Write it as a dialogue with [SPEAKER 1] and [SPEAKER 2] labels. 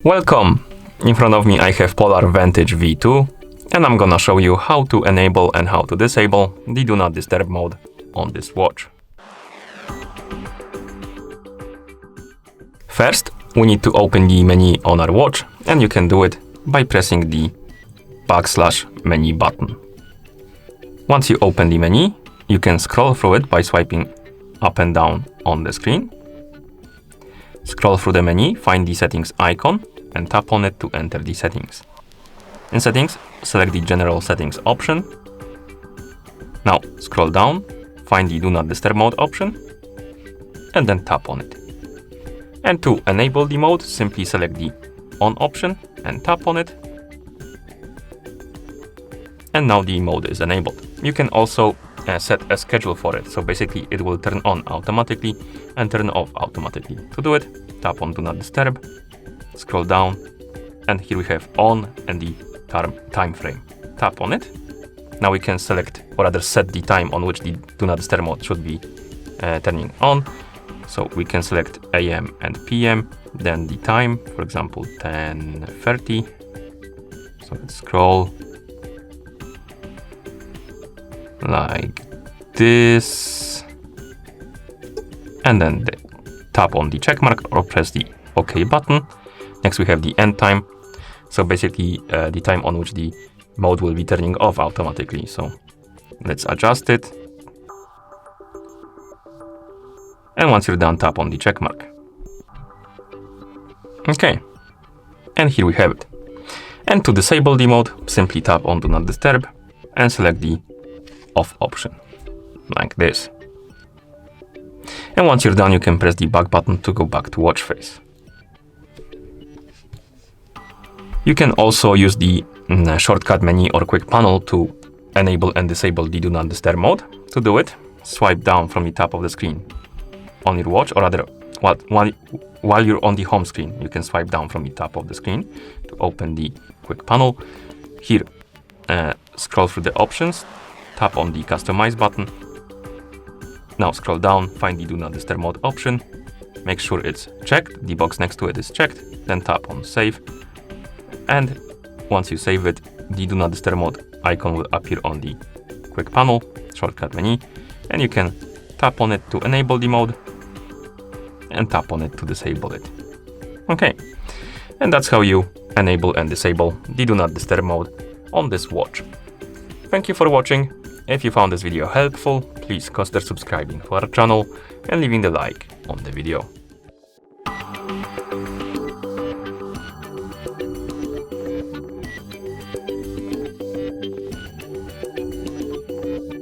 [SPEAKER 1] Welcome! In front of me I have Polar Vantage V2 and I'm gonna show you how to enable and how to disable the Do Not Disturb mode on this watch. First, we need to open the menu on our watch, and you can do it by pressing the \menu button. Once you open the menu, you can scroll through it by swiping up and down on the screen. Scroll through the menu, find the settings icon and tap on it to enter the settings. In settings, select the general settings option. Now scroll down, find the Do Not Disturb mode option and then tap on it. And to enable the mode, simply select the on option and tap on it. And now the mode is enabled. You can also set a schedule for it. So basically it will turn on automatically and turn off automatically. To do it, tap on Do Not Disturb, scroll down, and here we have on and the time frame. Tap on it. Now we can select or rather set the time on which the Do Not Disturb mode should be turning on. So we can select AM and PM, then the time, for example 10:30. So let's scroll like this, and then tap on the check mark or press the OK button. Next we have the end time, so basically the time on which the mode will be turning off automatically. So let's adjust it, and once you're done, tap on the check mark. Okay, and here we have it. And to disable the mode, simply tap on Do Not Disturb and select the off option, like this. And once you're done, you can press the back button to go back to watch face. You can also use the shortcut menu or quick panel to enable and disable the Do Not Disturb mode. To do it, swipe down from the top of the screen on your watch, or rather while you're on the home screen, you can swipe down from the top of the screen to open the quick panel. Here, scroll through the options, tap on the Customize button. Now scroll down, find the Do Not Disturb mode option. Make sure it's checked, the box next to it is checked, then tap on Save. And once you save it, the Do Not Disturb mode icon will appear on the quick panel, shortcut menu, and you can tap on it to enable the mode and tap on it to disable it. Okay, and that's how you enable and disable the Do Not Disturb mode on this watch. Thank you for watching. If you found this video helpful, please consider subscribing to our channel and leaving the like on the video.